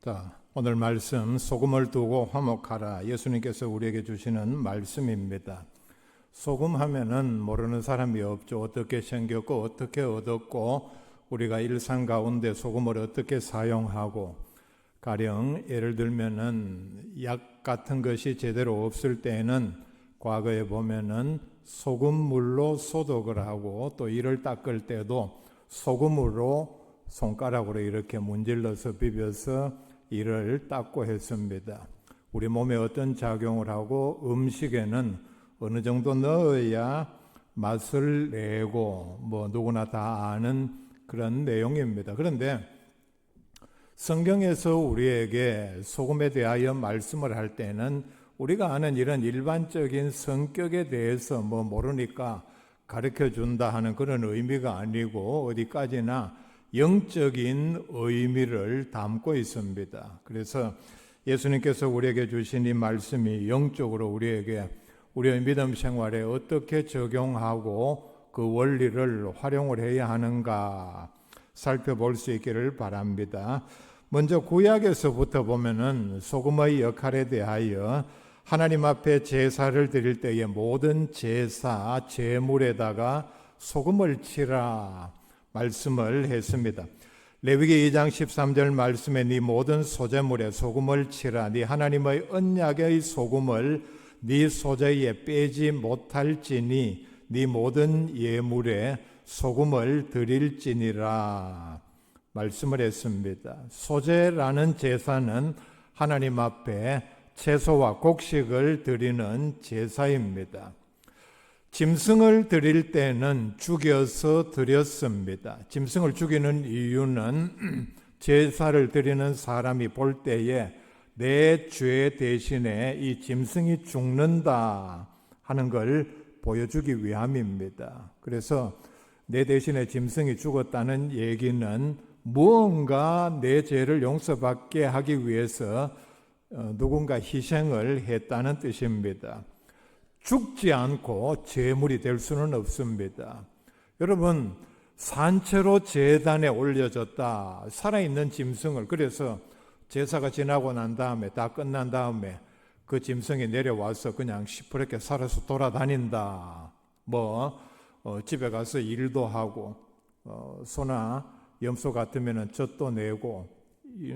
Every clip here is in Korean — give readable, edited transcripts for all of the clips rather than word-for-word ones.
자, 오늘 말씀 소금을 두고 화목하라. 예수님께서 우리에게 주시는 말씀입니다. 소금 하면은 모르는 사람이 없죠. 어떻게 생겼고 어떻게 얻었고 우리가 일상 가운데 소금을 어떻게 사용하고, 가령 예를 들면은 약 같은 것이 제대로 없을 때에는 과거에 보면은 소금물로 소독을 하고, 또 이를 닦을 때도 소금으로 손가락으로 이렇게 문질러서 비벼서 이를 닦고 했습니다. 우리 몸에 어떤 작용을 하고 음식에는 어느 정도 넣어야 맛을 내고 누구나 다 아는 그런 내용입니다. 그런데 성경에서 우리에게 소금에 대하여 말씀을 할 때는 우리가 아는 이런 일반적인 성격에 대해서 모르니까 가르쳐 준다 하는 그런 의미가 아니고 어디까지나 영적인 의미를 담고 있습니다. 그래서 예수님께서 우리에게 주신 이 말씀이 영적으로 우리에게 우리의 믿음 생활에 어떻게 적용하고 그 원리를 활용을 해야 하는가 살펴볼 수 있기를 바랍니다. 먼저 구약에서부터 보면은 소금의 역할에 대하여 하나님 앞에 제사를 드릴 때의 모든 제사, 제물에다가 소금을 치라 말씀을 했습니다. 레위기 2장 13절 말씀에 네 모든 소제물에 소금을 치라. 네 하나님의 언약의 소금을 네 소제에 빼지 못할지니 네 모든 예물에 소금을 드릴지니라 말씀을 했습니다. 소제라는 제사는 하나님 앞에 채소와 곡식을 드리는 제사입니다. 짐승을 드릴 때는 죽여서 드렸습니다. 짐승을 죽이는 이유는 제사를 드리는 사람이 볼 때에 내 죄 대신에 이 짐승이 죽는다 하는 걸 보여주기 위함입니다. 그래서 내 대신에 짐승이 죽었다는 얘기는 무언가 내 죄를 용서받게 하기 위해서 누군가 희생을 했다는 뜻입니다. 죽지 않고 제물이 될 수는 없습니다. 여러분, 산채로 제단에 올려졌다. 살아있는 짐승을, 그래서 제사가 지나고 난 다음에 다 끝난 다음에 그 짐승이 내려와서 그냥 시퍼렇게 살아서 돌아다닌다. 집에 가서 일도 하고 소나 염소 같으면 젖도 내고,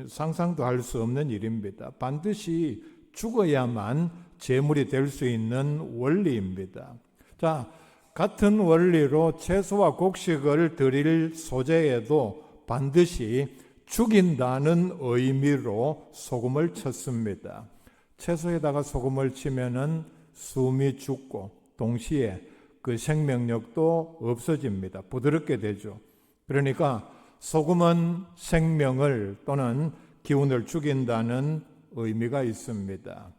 상상도 할 수 없는 일입니다. 반드시 죽어야만 제물이 될 수 있는 원리입니다. 자, 같은 원리로 채소와 곡식을 드릴 소재에도 반드시 죽인다는 의미로 소금을 쳤습니다. 채소에다가 소금을 치면은 숨이 죽고 동시에 그 생명력도 없어집니다. 부드럽게 되죠. 그러니까 소금은 생명을 또는 기운을 죽인다는 의미가 있습니다.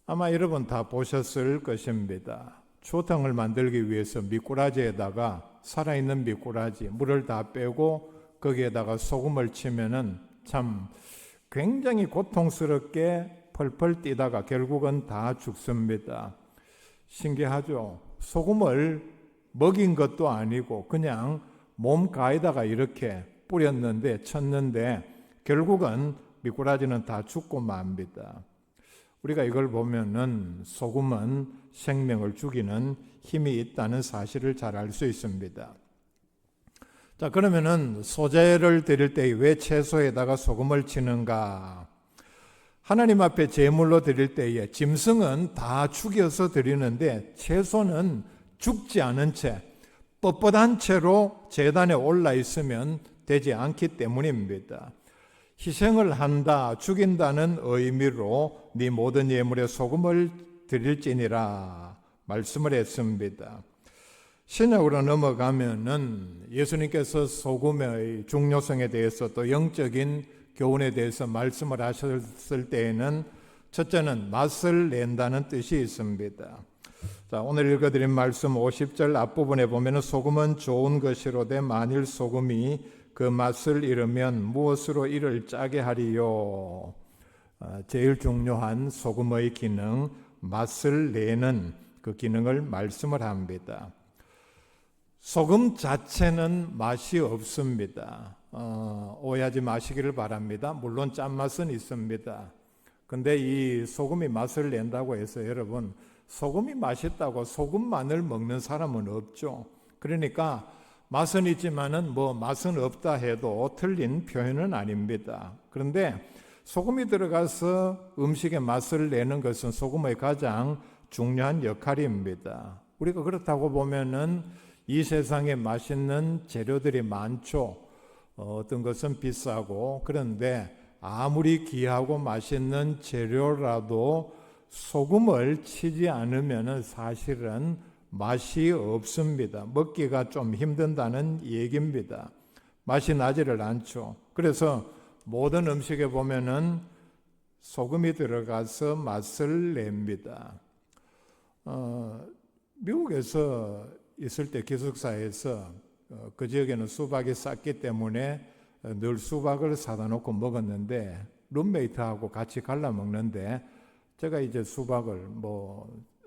아마 여러분 다 보셨을 것입니다. 추어탕을 만들기 위해서 미꾸라지에다가 살아있는 미꾸라지 물을 다 빼고 거기에다가 소금을 치면은 참 굉장히 고통스럽게 펄펄 뛰다가 결국은 다 죽습니다. 신기하죠? 소금을 먹인 것도 아니고 그냥 몸가에다가 이렇게 뿌렸는데 쳤는데 결국은 미꾸라지는 다 죽고 맙니다. 우리가 이걸 보면은 소금은 생명을 죽이는 힘이 있다는 사실을 잘 알 수 있습니다. 자, 그러면은 소제를 드릴 때 왜 채소에다가 소금을 치는가? 하나님 앞에 제물로 드릴 때에 짐승은 다 죽여서 드리는데 채소는 죽지 않은 채 뻣뻣한 채로 제단에 올라 있으면 되지 않기 때문입니다. 희생을 한다, 죽인다는 의미로 네 모든 예물에 소금을 드릴지니라 말씀을 했습니다. 신약으로 넘어가면은 예수님께서 소금의 중요성에 대해서 또 영적인 교훈에 대해서 말씀을 하셨을 때에는 첫째는 맛을 낸다는 뜻이 있습니다. 자, 오늘 읽어드린 말씀 50절 앞부분에 보면은 소금은 좋은 것이로되 만일 소금이 그 맛을 잃으면 무엇으로 이를 짜게 하리요? 제일 중요한 소금의 기능, 맛을 내는 그 기능을 말씀을 합니다. 소금 자체는 맛이 없습니다. 오해하지 마시기를 바랍니다. 물론 짠맛은 있습니다. 근데 이 소금이 맛을 낸다고 해서 여러분, 소금이 맛있다고 소금만을 먹는 사람은 없죠. 그러니까 맛은 있지만은 맛은 없다 해도 틀린 표현은 아닙니다. 그런데 소금이 들어가서 음식의 맛을 내는 것은 소금의 가장 중요한 역할입니다. 우리가 그렇다고 보면은 이 세상에 맛있는 재료들이 많죠. 어떤 것은 비싸고, 그런데 아무리 귀하고 맛있는 재료라도 소금을 치지 않으면 사실은 맛이 없습니다. 먹기가 좀 힘든다는 얘기입니다. 맛이 나지를 않죠. 그래서 모든 음식에 보면은 소금이 들어가서 맛을 냅니다. 미국에서 있을 때 기숙사에서 그 지역에는 수박이 쌌기 때문에 늘 수박을 사다 놓고 먹었는데, 룸메이트하고 같이 갈라 먹는데 제가 이제 수박을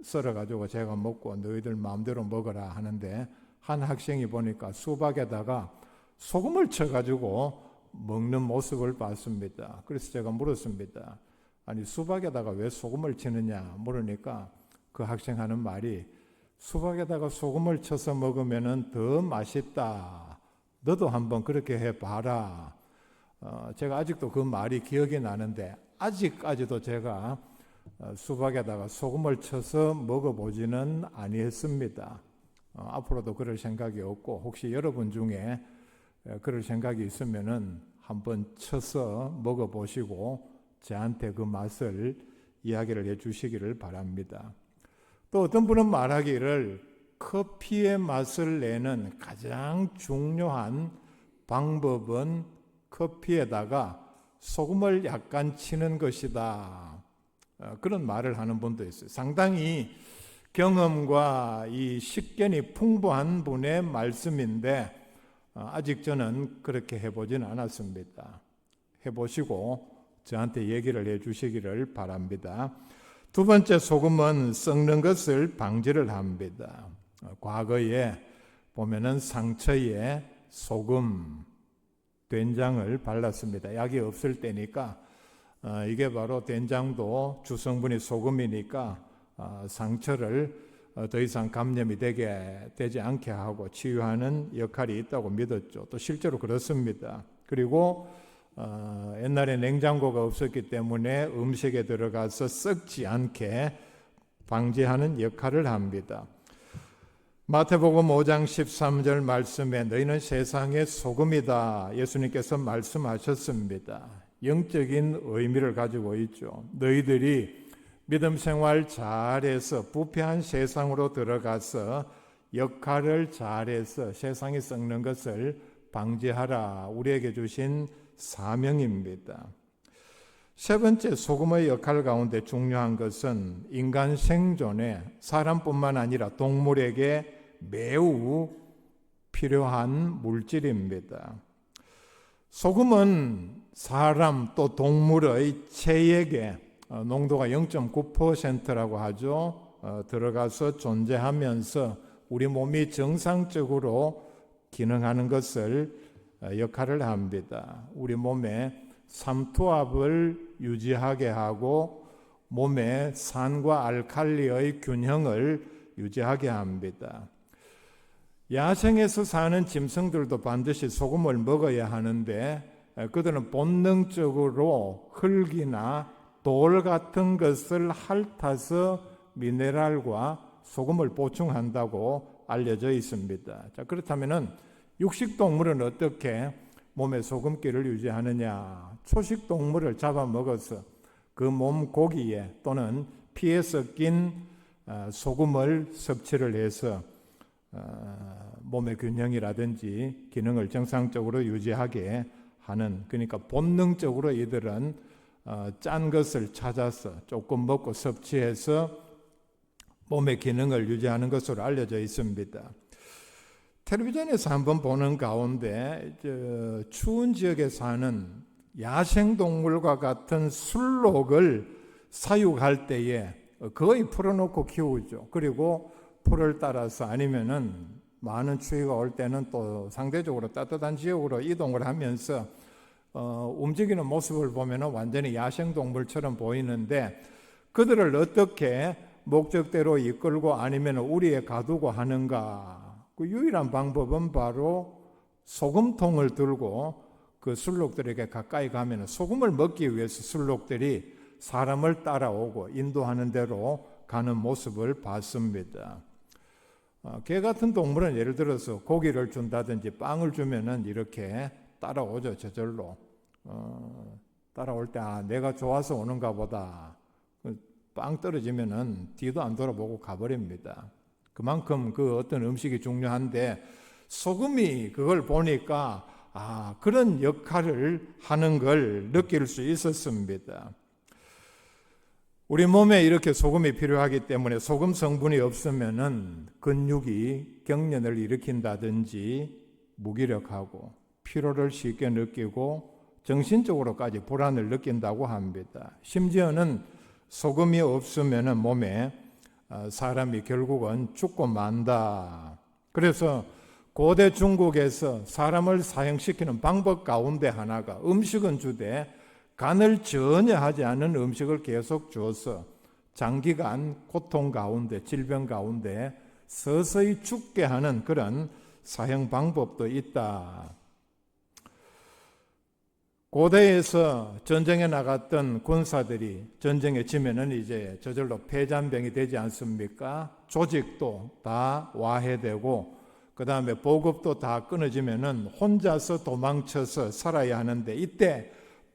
썰어가지고 제가 먹고 너희들 마음대로 먹어라 하는데, 한 학생이 보니까 수박에다가 소금을 쳐가지고 먹는 모습을 봤습니다. 그래서 제가 물었습니다. 아니, 수박에다가 왜 소금을 치느냐 물으니까 그 학생 하는 말이, 수박에다가 소금을 쳐서 먹으면 더 맛있다. 너도 한번 그렇게 해봐라. 제가 아직도 그 말이 기억이 나는데, 아직까지도 제가 수박에다가 소금을 쳐서 먹어보지는 아니했습니다. 앞으로도 그럴 생각이 없고, 혹시 여러분 중에 그럴 생각이 있으면은 한번 쳐서 먹어보시고 저한테 그 맛을 이야기를 해주시기를 바랍니다. 또 어떤 분은 말하기를 커피의 맛을 내는 가장 중요한 방법은 커피에다가 소금을 약간 치는 것이다. 그런 말을 하는 분도 있어요. 상당히 경험과 이 식견이 풍부한 분의 말씀인데, 아직 저는 그렇게 해보진 않았습니다. 해보시고 저한테 얘기를 해주시기를 바랍니다. 두 번째, 소금은 썩는 것을 방지를 합니다. 과거에 보면은 상처에 소금, 된장을 발랐습니다. 약이 없을 때니까 이게 바로 된장도 주성분이 소금이니까 상처를 더 이상 감염이 되지 않게 하고 치유하는 역할이 있다고 믿었죠. 또 실제로 그렇습니다. 그리고 옛날에 냉장고가 없었기 때문에 음식에 들어가서 썩지 않게 방지하는 역할을 합니다. 마태복음 5장 13절 말씀에 너희는 세상의 소금이다. 예수님께서 말씀하셨습니다. 영적인 의미를 가지고 있죠. 너희들이 믿음 생활 잘해서 부패한 세상으로 들어가서 역할을 잘해서 세상이 썩는 것을 방지하라. 우리에게 주신 사명입니다. 세 번째, 소금의 역할 가운데 중요한 것은 인간 생존에 사람뿐만 아니라 동물에게 매우 필요한 물질입니다. 소금은 사람 또 동물의 체액에 농도가 0.9%라고 하죠. 들어가서 존재하면서 우리 몸이 정상적으로 기능하는 것을 역할을 합니다. 우리 몸에 삼투압을 유지하게 하고 몸의 산과 알칼리의 균형을 유지하게 합니다. 야생에서 사는 짐승들도 반드시 소금을 먹어야 하는데 그들은 본능적으로 흙이나 돌 같은 것을 핥아서 미네랄과 소금을 보충한다고 알려져 있습니다. 자, 그렇다면은 육식동물은 어떻게 몸에 소금기를 유지하느냐? 초식동물을 잡아먹어서 그 몸 고기에 또는 피에 섞인 소금을 섭취를 해서 몸의 균형이라든지 기능을 정상적으로 유지하게 하는, 그러니까 본능적으로 이들은 짠 것을 찾아서 조금 먹고 섭취해서 몸의 기능을 유지하는 것으로 알려져 있습니다. 텔레비전에서 한번 보는 가운데 추운 지역에 사는 야생동물과 같은 술록을 사육할 때에 거의 풀어놓고 키우죠. 그리고 풀을 따라서 아니면은 많은 추위가 올 때는 또 상대적으로 따뜻한 지역으로 이동을 하면서 움직이는 모습을 보면 완전히 야생동물처럼 보이는데, 그들을 어떻게 목적대로 이끌고 아니면 우리에 가두고 하는가? 그 유일한 방법은 바로 소금통을 들고 그 술록들에게 가까이 가면 소금을 먹기 위해서 술록들이 사람을 따라오고 인도하는 대로 가는 모습을 봤습니다. 개 같은 동물은 예를 들어서 고기를 준다든지 빵을 주면은 이렇게 따라오죠. 저절로 따라올 때 내가 좋아서 오는가 보다. 빵 떨어지면은 뒤도 안 돌아보고 가버립니다. 그만큼 그 어떤 음식이 중요한데, 소금이 그걸 보니까 그런 역할을 하는 걸 느낄 수 있었습니다. 우리 몸에 이렇게 소금이 필요하기 때문에 소금 성분이 없으면은 근육이 경련을 일으킨다든지 무기력하고 피로를 쉽게 느끼고 정신적으로까지 불안을 느낀다고 합니다. 심지어는 소금이 없으면은 몸에 사람이 결국은 죽고 만다. 그래서 고대 중국에서 사람을 사형시키는 방법 가운데 하나가, 음식은 주되 간을 전혀 하지 않은 음식을 계속 주어서 장기간 고통 가운데, 질병 가운데 서서히 죽게 하는 그런 사형 방법도 있다. 고대에서 전쟁에 나갔던 군사들이 전쟁에 지면은 이제 저절로 폐잔병이 되지 않습니까? 조직도 다 와해되고 그 다음에 보급도 다 끊어지면은 혼자서 도망쳐서 살아야 하는데, 이때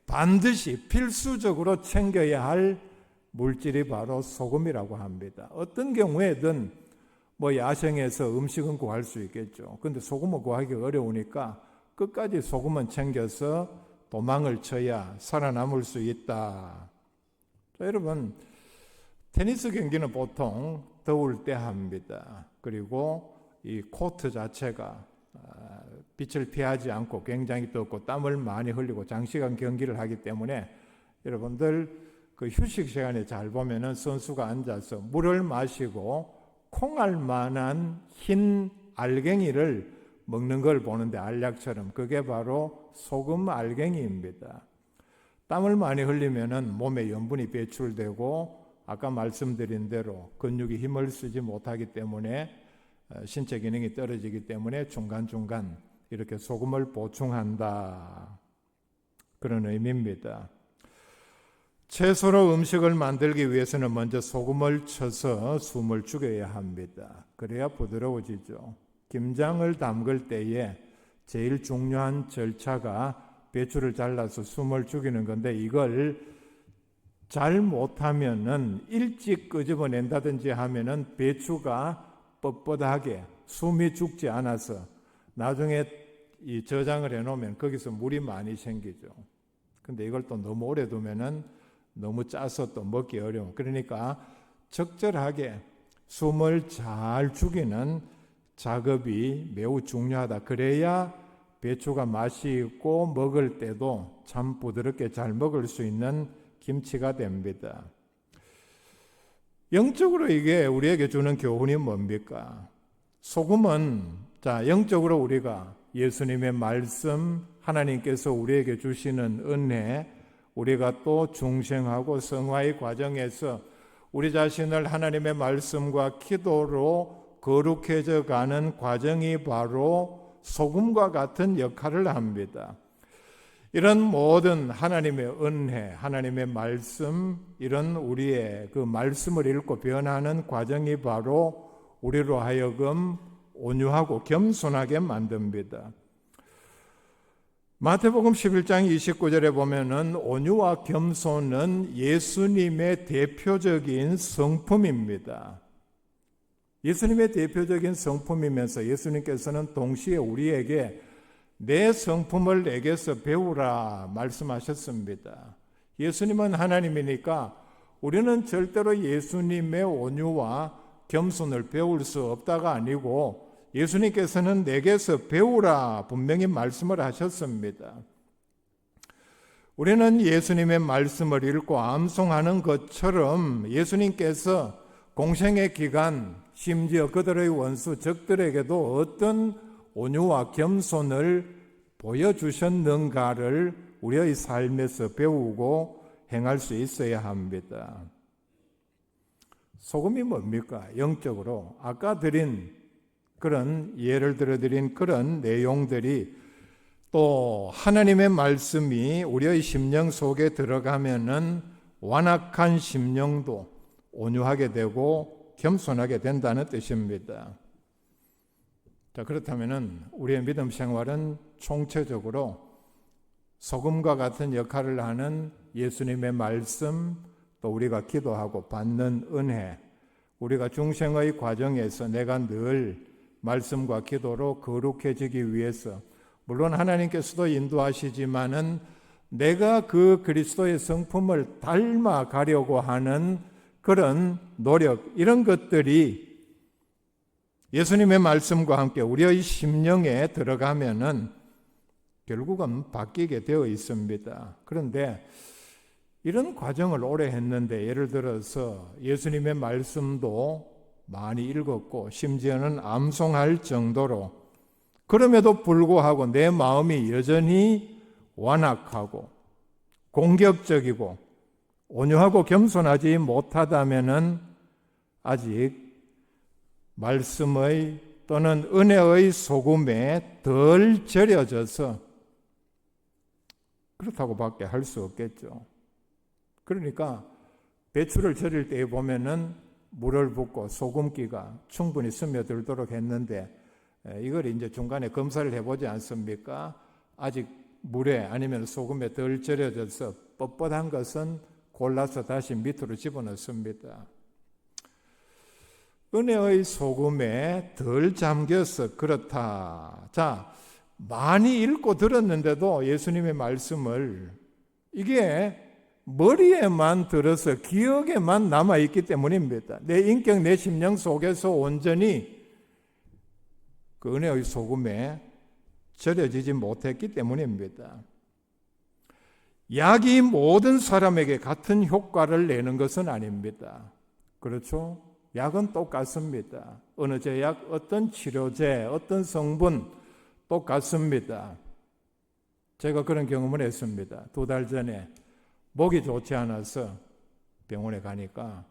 반드시 필수적으로 챙겨야 할 물질이 바로 소금이라고 합니다. 어떤 경우에든 야생에서 음식은 구할 수 있겠죠. 근데 소금은 구하기가 어려우니까 끝까지 소금은 챙겨서 도망을 쳐야 살아남을 수 있다. 자, 여러분, 테니스 경기는 보통 더울 때 합니다. 그리고 이 코트 자체가 빛을 피하지 않고 굉장히 덥고 땀을 많이 흘리고 장시간 경기를 하기 때문에, 여러분들 그 휴식 시간에 잘 보면은 선수가 앉아서 물을 마시고 콩알만한 흰 알갱이를 먹는 걸 보는데, 알약처럼, 그게 바로 소금 알갱이입니다. 땀을 많이 흘리면은 몸에 염분이 배출되고 아까 말씀드린 대로 근육이 힘을 쓰지 못하기 때문에 신체 기능이 떨어지기 때문에 중간중간 이렇게 소금을 보충한다. 그런 의미입니다. 채소로 음식을 만들기 위해서는 먼저 소금을 쳐서 숨을 죽여야 합니다. 그래야 부드러워지죠. 김장을 담글 때에 제일 중요한 절차가 배추를 잘라서 숨을 죽이는 건데, 이걸 잘 못하면은 일찍 끄집어낸다든지 하면은 배추가 뻣뻣하게 숨이 죽지 않아서 나중에 이 저장을 해놓으면 거기서 물이 많이 생기죠. 근데 이걸 또 너무 오래 두면은 너무 짜서 또 먹기 어려워. 그러니까 적절하게 숨을 잘 죽이는 작업이 매우 중요하다. 그래야 배추가 맛이 있고 먹을 때도 참 부드럽게 잘 먹을 수 있는 김치가 됩니다. 영적으로 이게 우리에게 주는 교훈이 뭡니까? 소금은 영적으로 우리가 예수님의 말씀, 하나님께서 우리에게 주시는 은혜, 우리가 또 중생하고 성화의 과정에서 우리 자신을 하나님의 말씀과 기도로 거룩해져 가는 과정이 바로 소금과 같은 역할을 합니다. 이런 모든 하나님의 은혜, 하나님의 말씀, 이런 우리의 그 말씀을 읽고 변하는 과정이 바로 우리로 하여금 온유하고 겸손하게 만듭니다. 마태복음 11장 29절에 보면은 온유와 겸손은 예수님의 대표적인 성품입니다. 예수님의 대표적인 성품이면서 예수님께서는 동시에 우리에게 내 성품을 내게서 배우라 말씀하셨습니다. 예수님은 하나님이니까 우리는 절대로 예수님의 온유와 겸손을 배울 수 없다가 아니고, 예수님께서는 내게서 배우라 분명히 말씀을 하셨습니다. 우리는 예수님의 말씀을 읽고 암송하는 것처럼 예수님께서 공생의 기간 심지어 그들의 원수 적들에게도 어떤 온유와 겸손을 보여주셨는가를 우리의 삶에서 배우고 행할 수 있어야 합니다. 소금이 뭡니까? 영적으로 아까 드린 그런 예를 들어드린 그런 내용들이 또 하나님의 말씀이 우리의 심령 속에 들어가면은 완악한 심령도 온유하게 되고 겸손하게 된다는 뜻입니다. 자, 그렇다면은 우리의 믿음 생활은 총체적으로 소금과 같은 역할을 하는 예수님의 말씀, 또 우리가 기도하고 받는 은혜, 우리가 중생의 과정에서 내가 늘 말씀과 기도로 거룩해지기 위해서 물론 하나님께서도 인도하시지만은 내가 그 그리스도의 성품을 닮아가려고 하는 그런 노력, 이런 것들이 예수님의 말씀과 함께 우리의 심령에 들어가면은 결국은 바뀌게 되어 있습니다. 그런데 이런 과정을 오래 했는데 예를 들어서 예수님의 말씀도 많이 읽었고 심지어는 암송할 정도로 그럼에도 불구하고 내 마음이 여전히 완악하고 공격적이고 온유하고 겸손하지 못하다면은 아직 말씀의 또는 은혜의 소금에 덜 절여져서 그렇다고밖에 할 수 없겠죠. 그러니까 배추를 절일 때 보면은 물을 붓고 소금기가 충분히 스며들도록 했는데 이걸 이제 중간에 검사를 해보지 않습니까? 아직 물에 아니면 소금에 덜 절여져서 뻣뻣한 것은 골라서 다시 밑으로 집어넣습니다. 은혜의 소금에 덜 잠겨서 그렇다. 자, 많이 읽고 들었는데도 예수님의 말씀을 이게 머리에만 들어서 기억에만 남아있기 때문입니다. 내 인격, 내 심령 속에서 온전히 그 은혜의 소금에 절여지지 못했기 때문입니다. 약이 모든 사람에게 같은 효과를 내는 것은 아닙니다. 그렇죠? 약은 똑같습니다. 어느 제약, 어떤 치료제, 어떤 성분 똑같습니다. 제가 그런 경험을 했습니다. 2달 전에 목이 좋지 않아서 병원에 가니까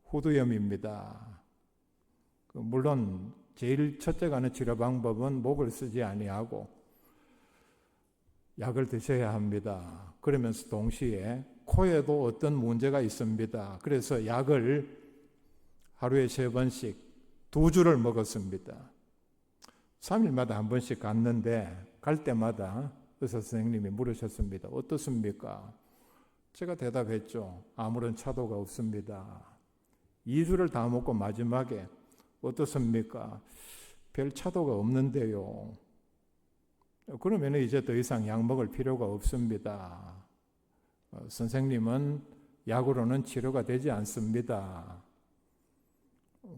후두염입니다. 물론 제일 첫째 가는 치료 방법은 목을 쓰지 아니하고 약을 드셔야 합니다. 그러면서 동시에 코에도 어떤 문제가 있습니다. 그래서 약을 하루에 3번씩 2주를 먹었습니다. 3일마다 한 번씩 갔는데 갈 때마다 의사 선생님이 물으셨습니다. 어떻습니까? 제가 대답했죠. 아무런 차도가 없습니다. 2주를 다 먹고 마지막에 어떻습니까? 별 차도가 없는데요. 그러면 이제 더 이상 약 먹을 필요가 없습니다. 선생님은 약으로는 치료가 되지 않습니다.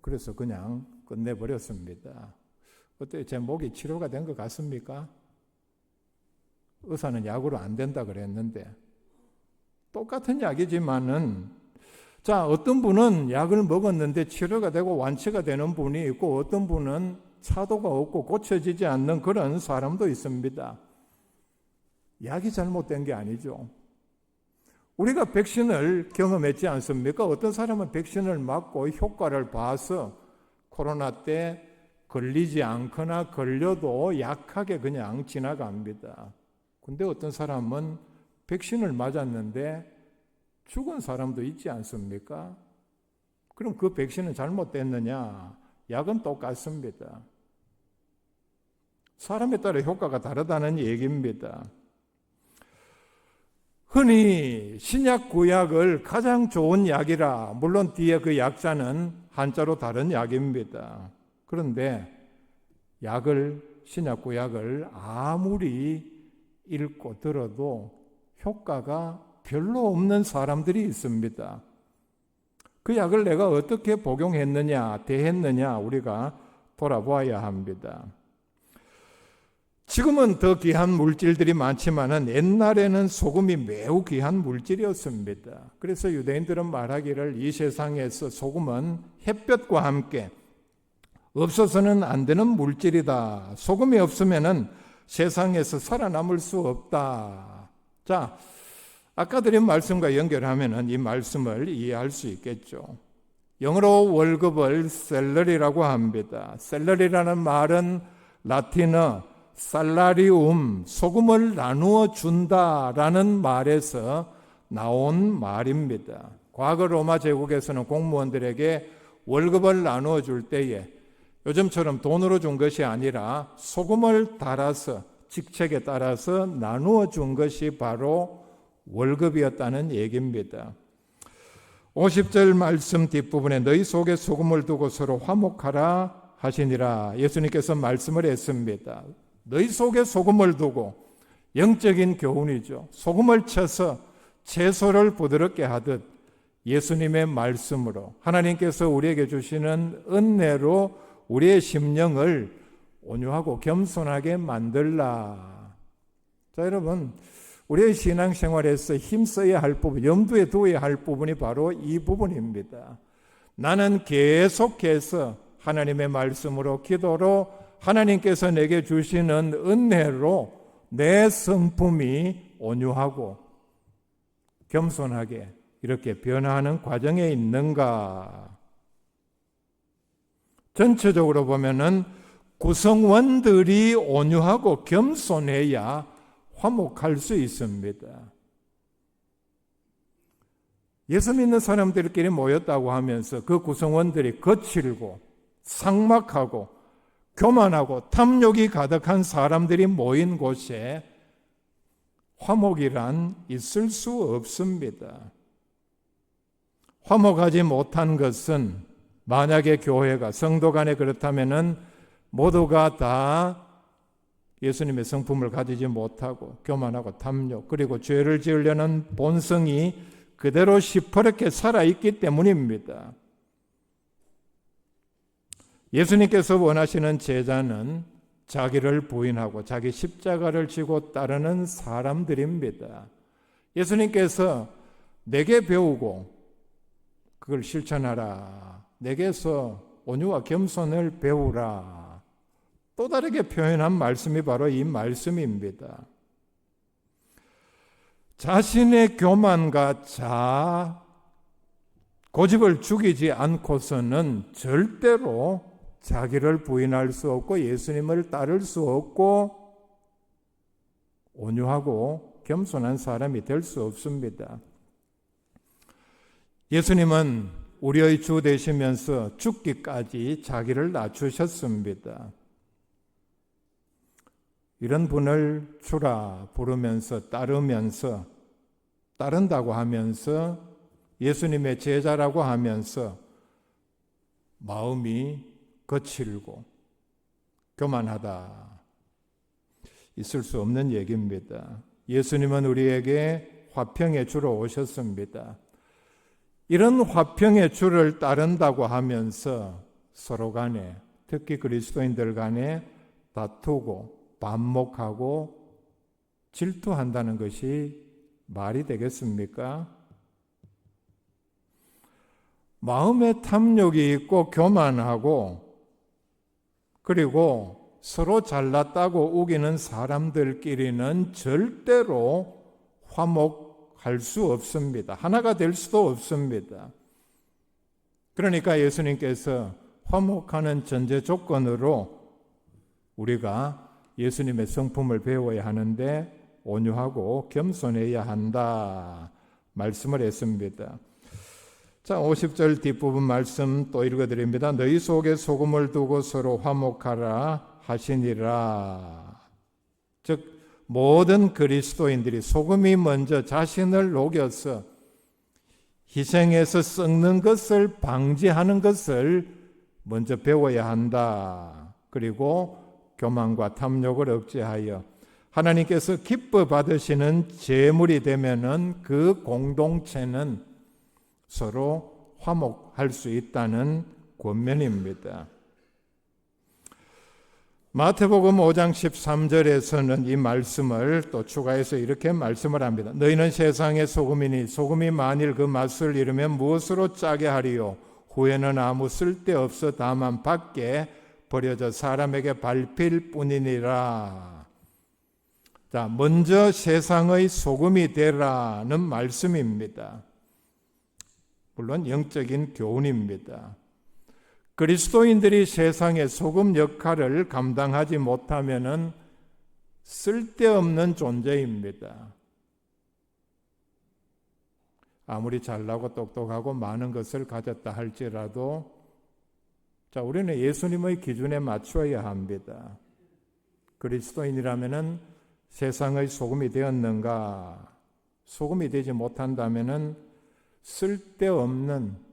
그래서 그냥 끝내버렸습니다. 어때요? 제 목이 치료가 된 것 같습니까? 의사는 약으로 안 된다 그랬는데 똑같은 약이지만은 자, 어떤 분은 약을 먹었는데 치료가 되고 완치가 되는 분이 있고 어떤 분은 차도가 없고 고쳐지지 않는 그런 사람도 있습니다. 약이 잘못된 게 아니죠. 우리가 백신을 경험했지 않습니까? 어떤 사람은 백신을 맞고 효과를 봐서 코로나 때 걸리지 않거나 걸려도 약하게 그냥 지나갑니다. 근데 어떤 사람은 백신을 맞았는데 죽은 사람도 있지 않습니까? 그럼 그 백신은 잘못됐느냐? 약은 똑같습니다. 사람에 따라 효과가 다르다는 얘기입니다. 흔히 신약 구약을 가장 좋은 약이라, 물론 뒤에 그 약자는 한자로 다른 약입니다. 그런데 신약 구약을 아무리 읽고 들어도 효과가 별로 없는 사람들이 있습니다. 그 약을 내가 어떻게 복용했느냐, 대했느냐 우리가 돌아보아야 합니다. 지금은 더 귀한 물질들이 많지만은 옛날에는 소금이 매우 귀한 물질이었습니다. 그래서 유대인들은 말하기를 이 세상에서 소금은 햇볕과 함께 없어서는 안 되는 물질이다. 소금이 없으면은 세상에서 살아남을 수 없다. 자, 아까 드린 말씀과 연결하면은 이 말씀을 이해할 수 있겠죠. 영어로 월급을 셀러리라고 합니다. 셀러리라는 말은 라틴어 살라리움, 소금을 나누어 준다라는 말에서 나온 말입니다. 과거 로마 제국에서는 공무원들에게 월급을 나누어 줄 때에 요즘처럼 돈으로 준 것이 아니라 소금을 달아서 직책에 따라서 나누어 준 것이 바로 월급이었다는 얘기입니다. 50절 말씀 뒷부분에 너희 속에 소금을 두고 서로 화목하라 하시니라 예수님께서 말씀을 했습니다. 너희 속에 소금을 두고, 영적인 교훈이죠. 소금을 쳐서 채소를 부드럽게 하듯 예수님의 말씀으로 하나님께서 우리에게 주시는 은혜로 우리의 심령을 온유하고 겸손하게 만들라. 자, 여러분, 우리의 신앙생활에서 힘써야 할 부분, 염두에 두어야 할 부분이 바로 이 부분입니다. 나는 계속해서 하나님의 말씀으로, 기도로, 하나님께서 내게 주시는 은혜로 내 성품이 온유하고 겸손하게 이렇게 변화하는 과정에 있는가? 전체적으로 보면은 구성원들이 온유하고 겸손해야 화목할 수 있습니다. 예수 믿는 사람들끼리 모였다고 하면서 그 구성원들이 거칠고 삭막하고 교만하고 탐욕이 가득한 사람들이 모인 곳에 화목이란 있을 수 없습니다. 화목하지 못한 것은 만약에 교회가 성도 간에 그렇다면은 모두가 다 예수님의 성품을 가지지 못하고 교만하고 탐욕 그리고 죄를 지으려는 본성이 그대로 시퍼렇게 살아있기 때문입니다. 예수님께서 원하시는 제자는 자기를 부인하고 자기 십자가를 지고 따르는 사람들입니다. 예수님께서 내게 배우고 그걸 실천하라. 내게서 온유와 겸손을 배우라. 또 다르게 표현한 말씀이 바로 이 말씀입니다. 자신의 교만과 고집을 죽이지 않고서는 절대로 자기를 부인할 수 없고 예수님을 따를 수 없고 온유하고 겸손한 사람이 될 수 없습니다. 예수님은 우리의 주 되시면서 죽기까지 자기를 낮추셨습니다. 이런 분을 주라 부르면서 따른다고 하면서 예수님의 제자라고 하면서 마음이 거칠고 교만하다. 있을 수 없는 얘기입니다. 예수님은 우리에게 화평의 주로 오셨습니다. 이런 화평의 주를 따른다고 하면서 서로 간에, 특히 그리스도인들 간에 다투고 반목하고 질투한다는 것이 말이 되겠습니까? 마음에 탐욕이 있고 교만하고 그리고 서로 잘났다고 우기는 사람들끼리는 절대로 화목할 수 없습니다. 하나가 될 수도 없습니다. 그러니까 예수님께서 화목하는 전제 조건으로 우리가 예수님의 성품을 배워야 하는데 온유하고 겸손해야 한다 말씀을 했습니다. 자, 50절 뒷부분 말씀 또 읽어드립니다. 너희 속에 소금을 두고 서로 화목하라 하시니라. 즉 모든 그리스도인들이 소금이 먼저 자신을 녹여서 희생해서 썩는 것을 방지하는 것을 먼저 배워야 한다. 그리고 교만과 탐욕을 억제하여 하나님께서 기뻐 받으시는 제물이 되면은 그 공동체는 서로 화목할 수 있다는 권면입니다. 마태복음 5장 13절에서는 이 말씀을 또 추가해서 이렇게 말씀을 합니다. 너희는 세상의 소금이니 소금이 만일 그 맛을 잃으면 무엇으로 짜게 하리요? 후에는 아무 쓸데없어 다만 밖에 버려져 사람에게 밟힐 뿐이니라. 자, 먼저 세상의 소금이 되라는 말씀입니다. 물론 영적인 교훈입니다. 그리스도인들이 세상의 소금 역할을 감당하지 못하면은 쓸데없는 존재입니다. 아무리 잘나고 똑똑하고 많은 것을 가졌다 할지라도 자, 우리는 예수님의 기준에 맞추어야 합니다. 그리스도인이라면은 세상의 소금이 되었는가? 소금이 되지 못한다면은 쓸데없는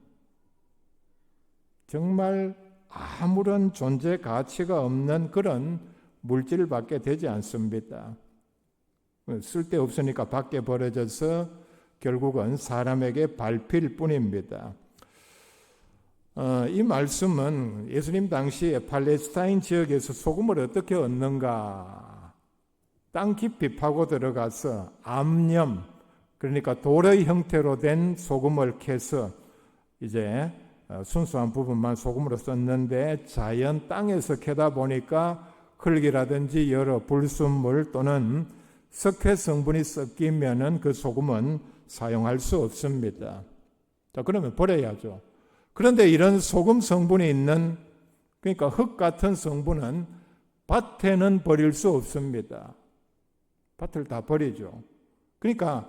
정말 아무런 존재 가치가 없는 그런 물질밖에 되지 않습니다. 쓸데없으니까 밖에 버려져서 결국은 사람에게 밟힐 뿐입니다. 이 말씀은 예수님 당시에 팔레스타인 지역에서 소금을 어떻게 얻는가? 땅 깊이 파고 들어가서 암염, 그러니까 돌의 형태로 된 소금을 캐서 이제 순수한 부분만 소금으로 썼는데 자연 땅에서 캐다 보니까 흙이라든지 여러 불순물 또는 석회 성분이 섞이면은 그 소금은 사용할 수 없습니다. 자, 그러면 버려야죠. 그런데 이런 소금 성분이 있는, 그러니까 흙 같은 성분은 밭에는 버릴 수 없습니다. 밭을 다 버리죠. 그러니까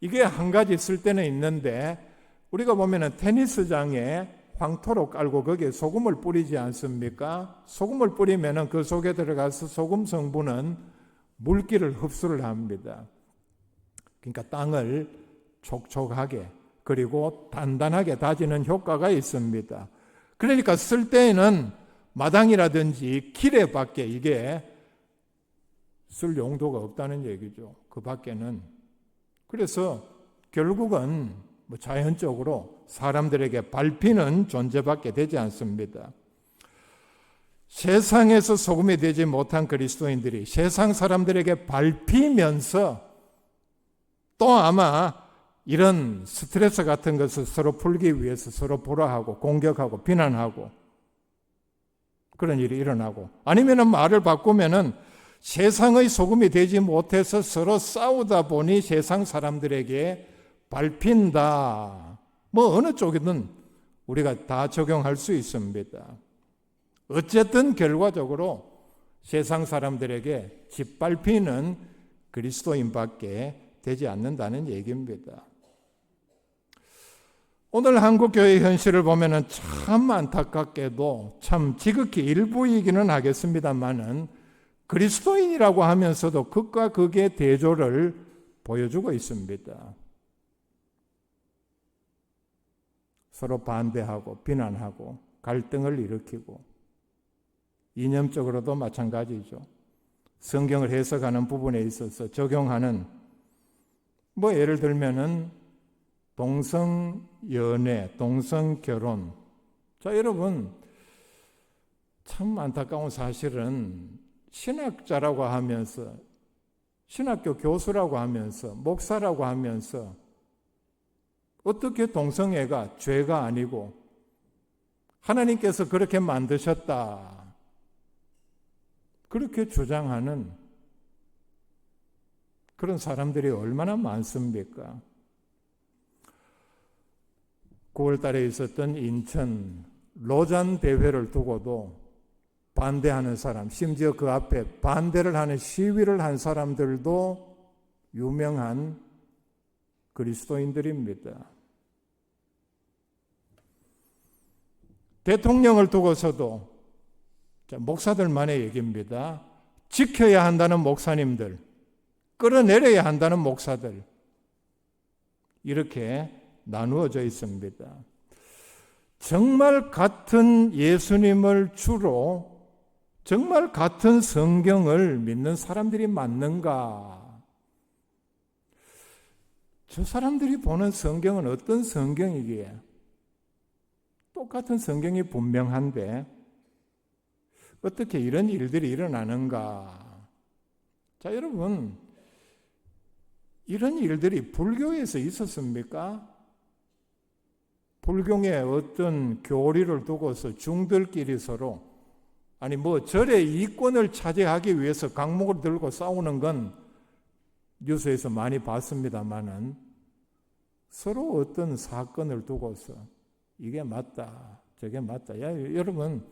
이게 한 가지 쓸 때는 있는데 우리가 보면은 테니스장에 황토로 깔고 거기에 소금을 뿌리지 않습니까? 소금을 뿌리면은 그 속에 들어가서 소금 성분은 물기를 흡수를 합니다. 그러니까 땅을 촉촉하게 그리고 단단하게 다지는 효과가 있습니다. 그러니까 쓸 때에는 마당이라든지 길에 밖에 이게 쓸 용도가 없다는 얘기죠. 그 밖에는. 그래서 결국은 자연적으로 사람들에게 밟히는 존재밖에 되지 않습니다. 세상에서 소금이 되지 못한 그리스도인들이 세상 사람들에게 밟히면서 또 아마 이런 스트레스 같은 것을 서로 풀기 위해서 서로 보라하고 공격하고 비난하고 그런 일이 일어나고 아니면은 말을 바꾸면은 세상의 소금이 되지 못해서 서로 싸우다 보니 세상 사람들에게 밟힌다. 뭐 어느 쪽이든 우리가 다 적용할 수 있습니다. 어쨌든 결과적으로 세상 사람들에게 짓밟히는 그리스도인밖에 되지 않는다는 얘기입니다. 오늘 한국교회의 현실을 보면은 참 안타깝게도 참 지극히 일부이기는 하겠습니다만은 그리스도인이라고 하면서도 극과 극의 대조를 보여주고 있습니다. 서로 반대하고 비난하고 갈등을 일으키고 이념적으로도 마찬가지죠. 성경을 해석하는 부분에 있어서 적용하는 뭐 예를 들면은 동성연애, 동성결혼. 자, 여러분 참 안타까운 사실은 신학자라고 하면서 신학교 교수라고 하면서 목사라고 하면서 어떻게 동성애가 죄가 아니고 하나님께서 그렇게 만드셨다 그렇게 주장하는 그런 사람들이 얼마나 많습니까? 9월 달에 있었던 인천 로잔 대회를 두고도 반대하는 사람, 심지어 그 앞에 반대를 하는 시위를 한 사람들도 유명한 그리스도인들입니다. 대통령을 두고서도 목사들만의 얘기입니다. 지켜야 한다는 목사님들, 끌어내려야 한다는 목사들 이렇게 나누어져 있습니다. 정말 같은 예수님을 주로 정말 같은 성경을 믿는 사람들이 맞는가? 저 사람들이 보는 성경은 어떤 성경이기에? 똑같은 성경이 분명한데 어떻게 이런 일들이 일어나는가? 자, 여러분, 이런 일들이 불교에서 있었습니까? 불교의 어떤 교리를 두고서 중들끼리 서로 절의 이권을 차지하기 위해서 강목을 들고 싸우는 건 뉴스에서 많이 봤습니다만은 서로 어떤 사건을 두고서 이게 맞다, 저게 맞다. 여러분,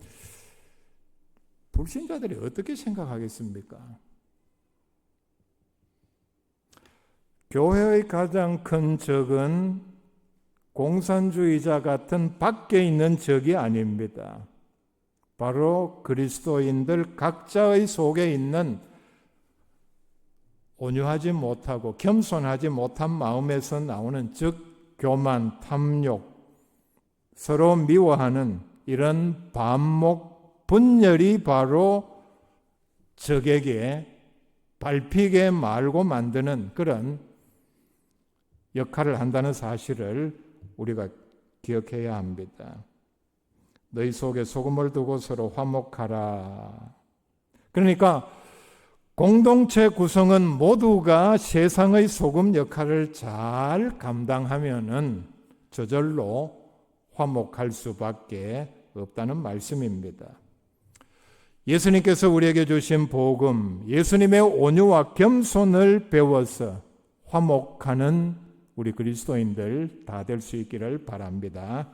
불신자들이 어떻게 생각하겠습니까? 교회의 가장 큰 적은 공산주의자 같은 밖에 있는 적이 아닙니다. 바로 그리스도인들 각자의 속에 있는 온유하지 못하고 겸손하지 못한 마음에서 나오는 교만, 탐욕, 서로 미워하는 이런 반목, 분열이 바로 적에게 밟히게 말고 만드는 그런 역할을 한다는 사실을 우리가 기억해야 합니다. 너희 속에 소금을 두고 서로 화목하라. 그러니까 공동체 구성은 모두가 세상의 소금 역할을 잘 감당하면은 저절로 화목할 수밖에 없다는 말씀입니다. 예수님께서 우리에게 주신 복음, 예수님의 온유와 겸손을 배워서 화목하는 우리 그리스도인들 다 될 수 있기를 바랍니다.